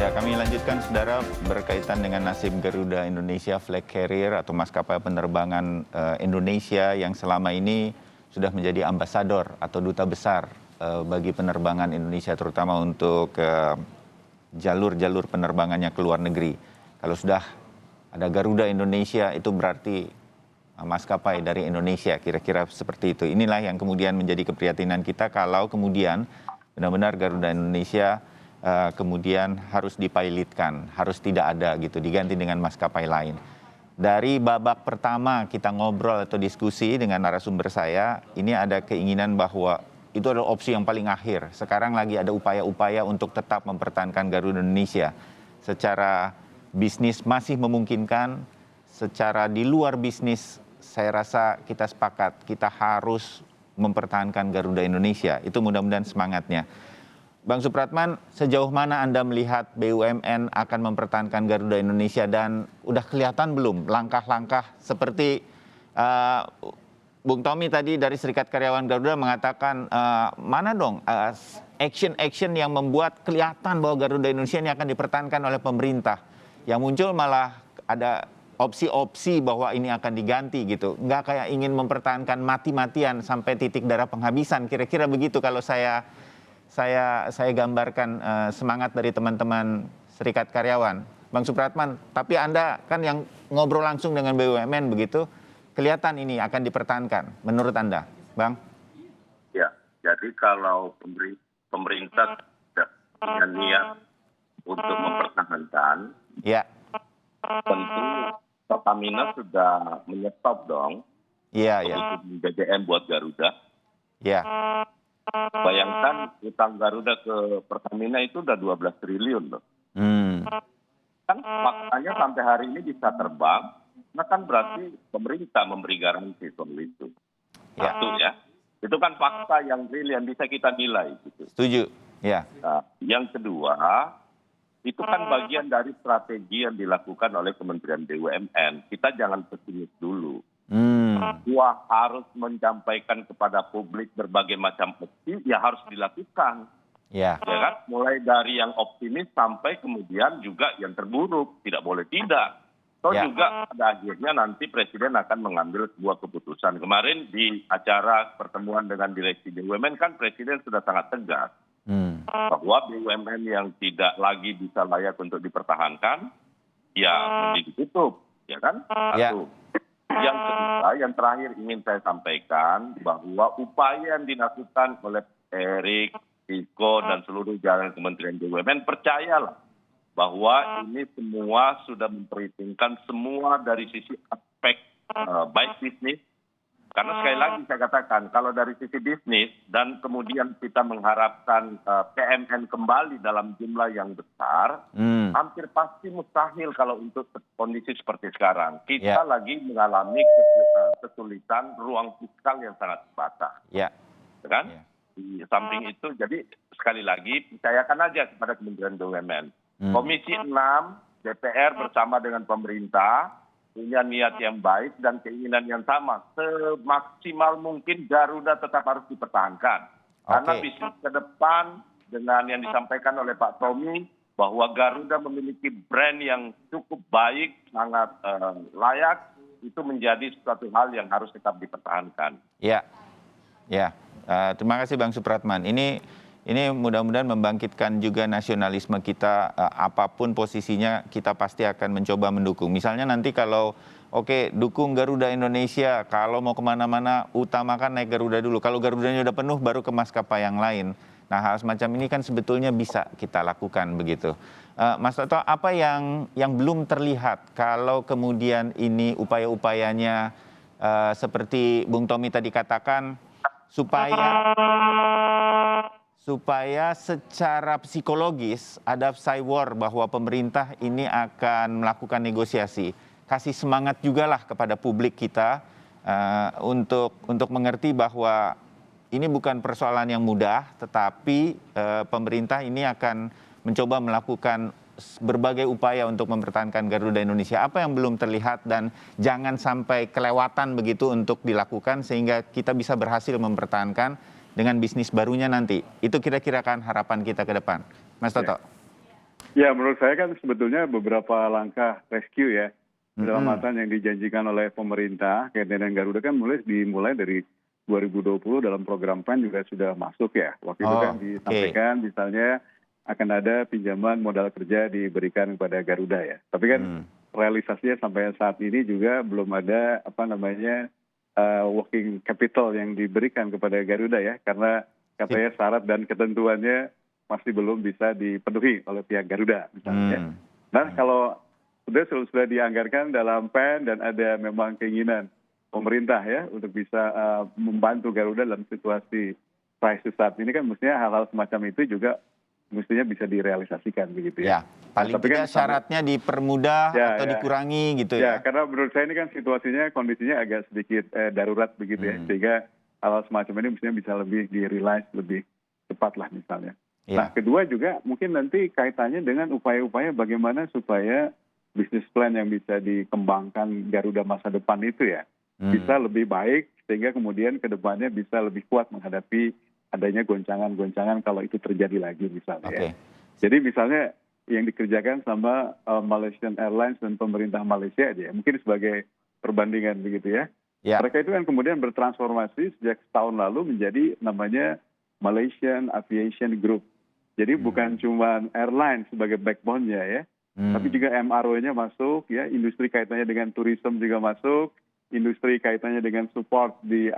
Ya, kami lanjutkan, saudara, berkaitan dengan nasib Garuda Indonesia Flag Carrier atau maskapai penerbangan Indonesia yang selama ini sudah menjadi ambasador atau duta besar bagi penerbangan Indonesia, terutama untuk jalur-jalur penerbangannya ke luar negeri. Kalau sudah ada Garuda Indonesia, itu berarti maskapai dari Indonesia, kira-kira seperti itu. Inilah yang kemudian menjadi keprihatinan kita kalau kemudian benar-benar Garuda Indonesia kemudian harus dipilotkan, harus tidak ada gitu, diganti dengan maskapai lain. Dari babak pertama kita ngobrol atau diskusi dengan narasumber saya, ini ada keinginan bahwa itu adalah opsi yang paling akhir. Sekarang lagi ada upaya-upaya untuk tetap mempertahankan Garuda Indonesia. Secara bisnis masih memungkinkan, secara di luar bisnis saya rasa kita sepakat, kita harus mempertahankan Garuda Indonesia. Itu mudah-mudahan semangatnya. Bang Supratman, sejauh mana Anda melihat BUMN akan mempertahankan Garuda Indonesia dan udah kelihatan belum langkah-langkah seperti Bung Tommy tadi dari Serikat Karyawan Garuda mengatakan mana dong action-action yang membuat kelihatan bahwa Garuda Indonesia ini akan dipertahankan oleh pemerintah. Yang muncul malah ada opsi-opsi bahwa ini akan diganti gitu. Nggak kayak ingin mempertahankan mati-matian sampai titik darah penghabisan. Kira-kira begitu kalau saya gambarkan semangat dari teman-teman Serikat Karyawan. Bang Supratman, tapi Anda kan yang ngobrol langsung dengan BUMN begitu, kelihatan ini akan dipertahankan menurut Anda, Bang? Ya, jadi kalau pemerintah tidak punya niat untuk mempertahankan, ya, tentu Pertamina sudah menyetop dong BBM buat Garuda. Ya. Bayangkan utang Garuda ke Pertamina itu udah 12 triliun loh. Kan faktanya sampai hari ini bisa terbang, nah kan berarti pemerintah memberi garansi soal itu. Satu ya. Itu kan fakta yang real yang bisa kita nilai. Gitu. Setuju. Ya. Nah, yang kedua, itu kan bagian dari strategi yang dilakukan oleh Kementerian BUMN. Kita jangan pesimis dulu. Bahwa harus menyampaikan kepada publik berbagai macam opsi, ya harus dilakukan. Ya kan? Mulai dari yang optimis sampai kemudian juga yang terburuk. Tidak boleh tidak. Juga pada akhirnya nanti Presiden akan mengambil sebuah keputusan. Kemarin di acara pertemuan dengan Direksi BUMN kan Presiden sudah sangat tegas. Bahwa BUMN yang tidak lagi bisa layak untuk dipertahankan, ya mending ditutup. Ya kan? Satu. Yang kedua, yang terakhir ingin saya sampaikan bahwa upaya yang dilakukan oleh Erik, Iko, dan seluruh jajaran Kementerian BUMN, percayalah bahwa ini semua sudah memperhitungkan semua dari sisi aspek baik bisnis. Karena sekali lagi saya katakan, kalau dari sisi bisnis dan kemudian kita mengharapkan PMN kembali dalam jumlah yang besar, hampir pasti mustahil kalau untuk kondisi seperti sekarang. Kita lagi mengalami kesulitan ruang fiskal yang sangat terbatas. Kan? Di samping itu, jadi sekali lagi percayakan aja kepada Kementerian BUMN. Komisi 6 DPR bersama dengan pemerintah punya niat yang baik dan keinginan yang sama. Semaksimal mungkin Garuda tetap harus dipertahankan. Karena bisnis ke depan dengan yang disampaikan oleh Pak Tommy, bahwa Garuda memiliki brand yang cukup baik, sangat layak, itu menjadi suatu hal yang harus tetap dipertahankan. Terima kasih Bang Supratman. Ini mudah-mudahan membangkitkan juga nasionalisme kita, apapun posisinya kita pasti akan mencoba mendukung. Misalnya nanti kalau dukung Garuda Indonesia, kalau mau kemana-mana utamakan naik Garuda dulu. Kalau Garudanya udah penuh baru ke maskapai yang lain. Nah, hal semacam ini kan sebetulnya bisa kita lakukan begitu. Mas Toto, apa yang belum terlihat kalau kemudian ini upaya-upayanya seperti Bung Tommy tadi katakan, supaya secara psikologis ada psy-war bahwa pemerintah ini akan melakukan negosiasi. Kasih semangat juga lah kepada publik kita untuk mengerti bahwa ini bukan persoalan yang mudah, tetapi pemerintah ini akan mencoba melakukan berbagai upaya untuk mempertahankan Garuda Indonesia. Apa yang belum terlihat dan jangan sampai kelewatan begitu untuk dilakukan sehingga kita bisa berhasil mempertahankan dengan bisnis barunya nanti. Itu kira-kira kan harapan kita ke depan. Mas Toto. Ya, menurut saya kan sebetulnya beberapa langkah rescue ya, penyelamatan yang dijanjikan oleh pemerintah kaitan dengan Garuda kan dimulai dari 2020 dalam program PEN juga sudah masuk ya. Waktu itu kan Oh, oke. disampaikan misalnya akan ada pinjaman modal kerja diberikan kepada Garuda ya. Tapi kan realisasinya sampai saat ini juga belum ada working capital yang diberikan kepada Garuda ya, karena katanya syarat dan ketentuannya masih belum bisa dipenuhi oleh pihak Garuda misalnya. Nah, kalau sudah dianggarkan dalam PEN dan ada memang keinginan pemerintah ya untuk bisa membantu Garuda dalam situasi krisis saat ini, kan mestinya hal-hal semacam itu juga mestinya bisa direalisasikan begitu ya. Ya, paling Tapi tidak kan syaratnya dipermudah atau dikurangi gitu ya, ya. karena menurut saya ini kan situasinya, kondisinya agak sedikit darurat begitu ya, sehingga hal semacam ini mestinya bisa lebih di-realize lebih cepat lah misalnya. Nah, Ya. kedua juga mungkin nanti kaitannya dengan upaya-upaya bagaimana supaya bisnis plan yang bisa dikembangkan Garuda masa depan itu ya bisa lebih baik, sehingga kemudian ke depannya bisa lebih kuat menghadapi adanya goncangan-goncangan kalau itu terjadi lagi misalnya ya. Jadi misalnya yang dikerjakan sama Malaysian Airlines dan pemerintah Malaysia aja, mungkin sebagai perbandingan begitu ya. Ya. Mereka itu kan kemudian bertransformasi sejak tahun lalu menjadi namanya Malaysian Aviation Group. Jadi bukan cuma airline sebagai backbone-nya ya, tapi juga MRO-nya masuk ya, industri kaitannya dengan tourism juga masuk, industri kaitannya dengan support di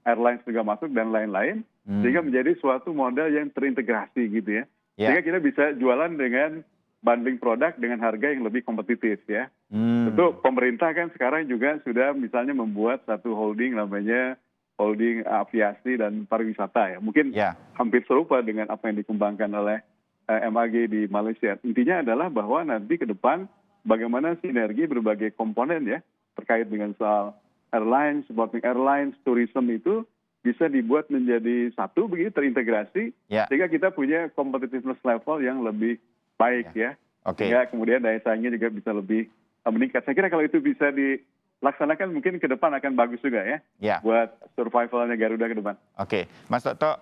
airlines juga masuk dan lain-lain, sehingga menjadi suatu model yang terintegrasi gitu ya. Sehingga kita bisa jualan dengan bundling produk dengan harga yang lebih kompetitif ya. Tentu pemerintah kan sekarang juga sudah misalnya membuat satu holding namanya holding aviasi dan pariwisata ya. Mungkin hampir serupa dengan apa yang dikembangkan oleh MAG di Malaysia. Intinya adalah bahwa nanti ke depan bagaimana sinergi berbagai komponen ya terkait dengan soal airlines, supporting airlines, tourism itu bisa dibuat menjadi satu begitu, terintegrasi, sehingga kita punya competitiveness level yang lebih baik ya. Sehingga kemudian daya saingnya juga bisa lebih meningkat. Saya kira kalau itu bisa dilaksanakan mungkin ke depan akan bagus juga ya, buat survivalnya Garuda ke depan. Oke, Mas Toto,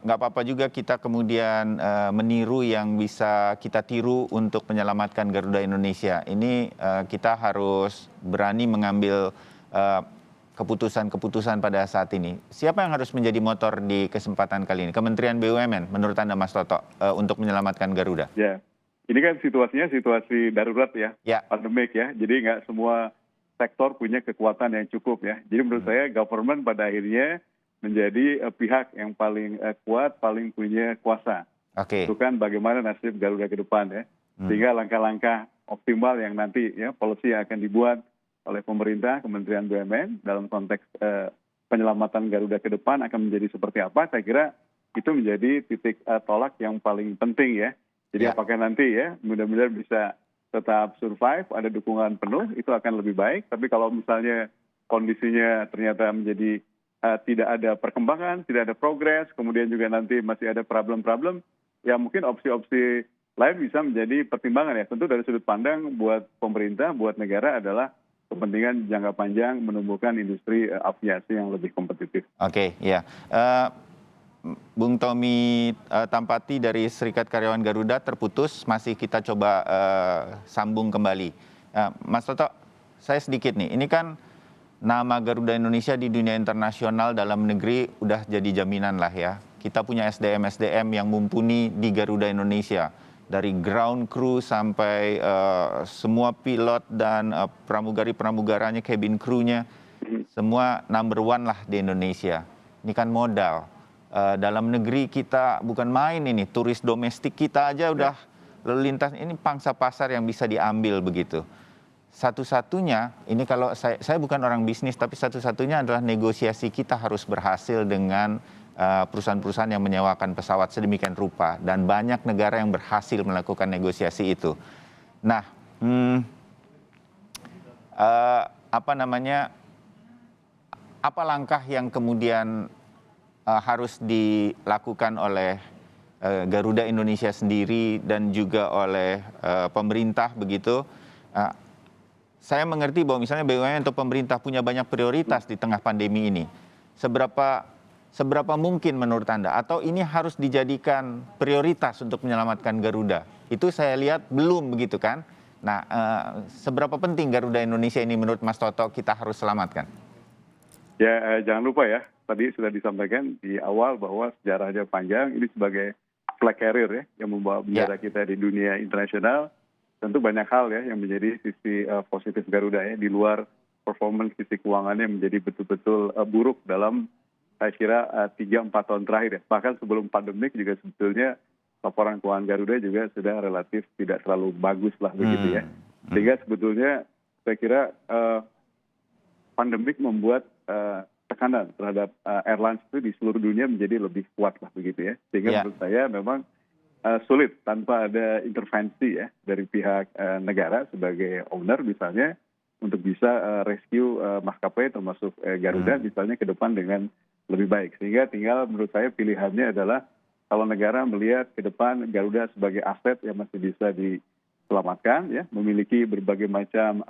nggak apa-apa juga kita kemudian meniru yang bisa kita tiru untuk menyelamatkan Garuda Indonesia. Ini kita harus berani mengambil keputusan-keputusan pada saat ini. Siapa yang harus menjadi motor di kesempatan kali ini? Kementerian BUMN, menurut Anda Mas Toto, untuk menyelamatkan Garuda? Ya, ini kan situasinya situasi darurat ya, pandemik ya. Jadi nggak semua sektor punya kekuatan yang cukup ya. Jadi menurut saya government pada akhirnya menjadi pihak yang paling kuat, paling punya kuasa. Tentukan bagaimana nasib Garuda ke depan ya. Sehingga langkah-langkah optimal yang nanti ya, policy yang akan dibuat oleh pemerintah, Kementerian BUMN dalam konteks penyelamatan Garuda ke depan akan menjadi seperti apa, saya kira itu menjadi titik tolak yang paling penting ya. Jadi apakah nanti ya mudah-mudahan bisa tetap survive, ada dukungan penuh, itu akan lebih baik. Tapi kalau misalnya kondisinya ternyata menjadi tidak ada perkembangan, tidak ada progres, kemudian juga nanti masih ada problem-problem, ya mungkin opsi-opsi lain bisa menjadi pertimbangan ya. Tentu dari sudut pandang buat pemerintah, buat negara adalah kepentingan jangka panjang menumbuhkan industri aviasi yang lebih kompetitif. Bung Tommy Tampati dari Serikat Karyawan Garuda terputus, masih kita coba sambung kembali. Mas Toto, saya sedikit nih, ini kan nama Garuda Indonesia di dunia internasional, dalam negeri udah jadi jaminan lah ya. Kita punya SDM yang mumpuni di Garuda Indonesia. Dari ground crew sampai semua pilot dan pramugari-pramugaranya, cabin crew-nya, semua number one lah di Indonesia. Ini kan modal. Dalam negeri kita bukan main ini, turis domestik kita aja udah lalu lintas, ini pangsa pasar yang bisa diambil begitu. Satu-satunya, ini kalau saya bukan orang bisnis, tapi satu-satunya adalah negosiasi kita harus berhasil dengan perusahaan-perusahaan yang menyewakan pesawat sedemikian rupa, dan banyak negara yang berhasil melakukan negosiasi itu. Nah, apa langkah yang kemudian harus dilakukan oleh Garuda Indonesia sendiri dan juga oleh pemerintah begitu? Saya mengerti bahwa misalnya BUMN atau pemerintah punya banyak prioritas di tengah pandemi ini. Seberapa mungkin menurut Anda, atau ini harus dijadikan prioritas untuk menyelamatkan Garuda? Itu saya lihat belum begitu kan. Nah, seberapa penting Garuda Indonesia ini menurut Mas Toto kita harus selamatkan? Ya, jangan lupa ya, tadi sudah disampaikan di awal bahwa sejarahnya panjang, ini sebagai flag carrier ya, yang membawa bendera kita di dunia internasional. Tentu banyak hal ya yang menjadi sisi positif Garuda ya, di luar performance sisi keuangannya menjadi betul-betul buruk dalam saya kira 3-4 tahun terakhir ya. Bahkan sebelum pandemik juga sebetulnya laporan keuangan Garuda juga sudah relatif tidak terlalu bagus lah begitu ya. Sehingga sebetulnya saya kira pandemik membuat tekanan terhadap airlines itu di seluruh dunia menjadi lebih kuat lah begitu ya. Sehingga menurut saya memang sulit tanpa ada intervensi ya dari pihak negara sebagai owner misalnya untuk bisa rescue maskapai termasuk Garuda misalnya ke depan dengan lebih baik. Sehingga tinggal menurut saya pilihannya adalah kalau negara melihat ke depan Garuda sebagai aset yang masih bisa diselamatkan ya, memiliki berbagai macam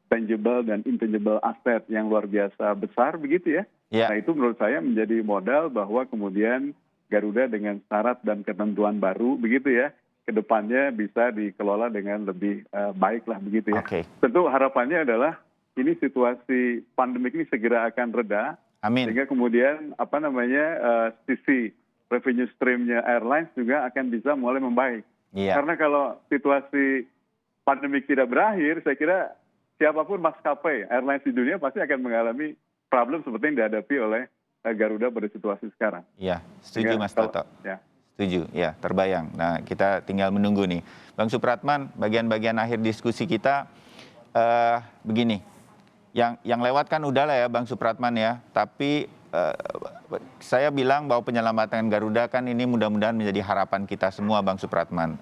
tangible dan intangible aset yang luar biasa besar begitu ya. Nah itu menurut saya menjadi modal bahwa kemudian Garuda dengan syarat dan ketentuan baru begitu ya, ke depannya bisa dikelola dengan lebih baik lah begitu ya. Tentu harapannya adalah ini situasi pandemik ini segera akan reda. Amin. Sehingga kemudian sisi revenue stream-nya airlines juga akan bisa mulai membaik. Karena kalau situasi pandemik tidak berakhir, saya kira siapapun maskapai airlines di dunia pasti akan mengalami problem seperti yang dihadapi oleh Garuda pada situasi sekarang. Iya, setuju Mas Toto. Ya. Setuju, ya terbayang. Nah kita tinggal menunggu nih. Bang Supratman, bagian-bagian akhir diskusi kita begini. Yang lewat kan udah lah ya Bang Supratman ya, tapi saya bilang bahwa penyelamatan Garuda kan ini mudah-mudahan menjadi harapan kita semua Bang Supratman.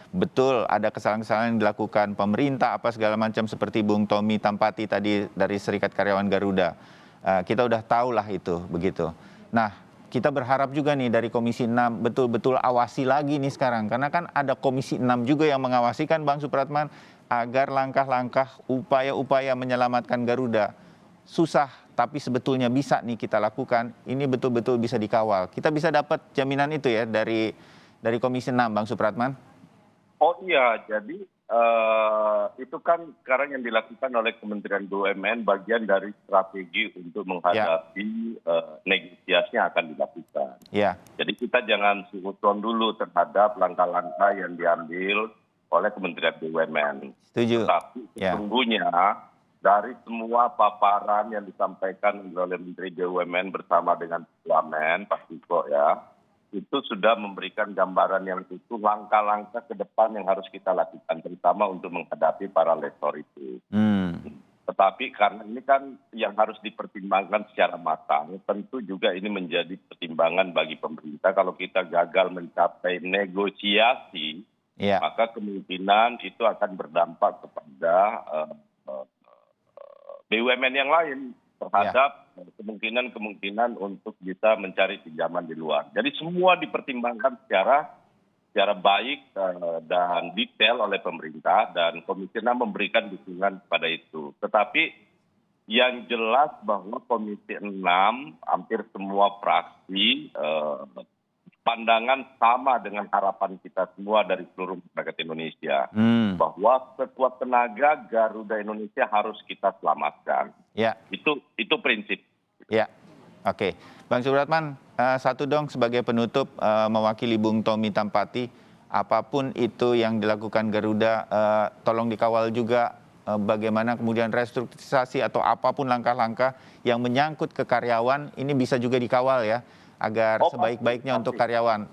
Betul ada kesalahan-kesalahan yang dilakukan pemerintah apa segala macam seperti Bung Tommy Tampati tadi dari Serikat Karyawan Garuda. Kita udah tahu lah itu begitu. Nah kita berharap juga nih dari Komisi 6 betul-betul awasi lagi nih sekarang. Karena kan ada Komisi 6 juga yang mengawasi kan Bang Supratman agar langkah-langkah upaya-upaya menyelamatkan Garuda susah tapi sebetulnya bisa nih kita lakukan, ini betul-betul bisa dikawal. Kita bisa dapat jaminan itu ya dari Komisi 6 Bang Supratman? Oh iya, jadi itu kan sekarang yang dilakukan oleh Kementerian BUMN bagian dari strategi untuk menghadapi negosiasi yang akan dilakukan. Jadi kita jangan suzon dulu terhadap langkah-langkah yang diambil oleh Kementerian BUMN. Setuju. Tapi sesungguhnya dari semua paparan yang disampaikan oleh Menteri BUMN bersama dengan Wamen, Pak Tiko ya, itu sudah memberikan gambaran yang utuh langkah-langkah ke depan yang harus kita lakukan, terutama untuk menghadapi para lektor itu. Tetapi karena ini kan yang harus dipertimbangkan secara matang, tentu juga ini menjadi pertimbangan bagi pemerintah kalau kita gagal mencapai negosiasi, maka kemungkinan itu akan berdampak kepada BUMN yang lain terhadap kemungkinan untuk bisa mencari pinjaman di luar. Jadi semua dipertimbangkan secara baik dan detail oleh pemerintah dan Komisi 6 memberikan dukungan kepada itu. Tetapi yang jelas bahwa Komisi 6 hampir semua fraksi pandangan sama dengan harapan kita semua dari seluruh masyarakat Indonesia. Bahwa sekuat tenaga Garuda Indonesia harus kita selamatkan. Itu prinsip. Oke. Bang Supratman, satu dong sebagai penutup mewakili Bung Tommy Tampati, apapun itu yang dilakukan Garuda, tolong dikawal juga bagaimana kemudian restrukturisasi atau apapun langkah-langkah yang menyangkut ke karyawan, ini bisa juga dikawal ya, agar sebaik-baiknya untuk karyawan.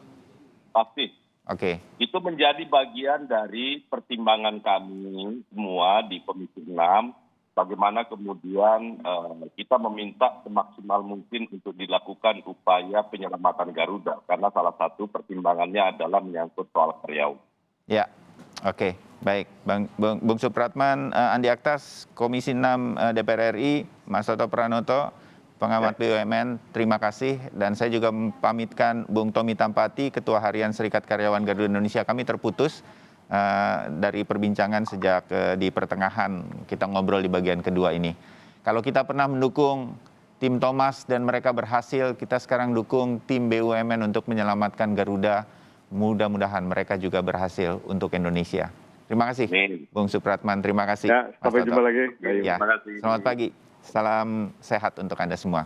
Pasti. Oke. Itu menjadi bagian dari pertimbangan kami semua di Komisi 6, bagaimana kemudian kita meminta semaksimal mungkin untuk dilakukan upaya penyelamatan Garuda, karena salah satu pertimbangannya adalah menyangkut soal karyawan. Ya, oke. Baik, Bung Supratman, Andi Aktas, Komisi 6 DPR RI, Mas Toto Pranoto, pengamat BUMN, terima kasih. Dan saya juga pamitkan Bung Tommy Tampati, Ketua Harian Serikat Karyawan Garuda Indonesia. Kami terputus dari perbincangan sejak di pertengahan kita ngobrol di bagian kedua ini. Kalau kita pernah mendukung tim Thomas dan mereka berhasil, kita sekarang dukung tim BUMN untuk menyelamatkan Garuda. mudah-mudahan mereka juga berhasil untuk Indonesia. Terima kasih, Amin. Bung Supratman. Terima kasih. Ya, Mas sampai Toto. jumpa lagi. Ya, Terima kasih. selamat pagi. Salam sehat untuk Anda semua.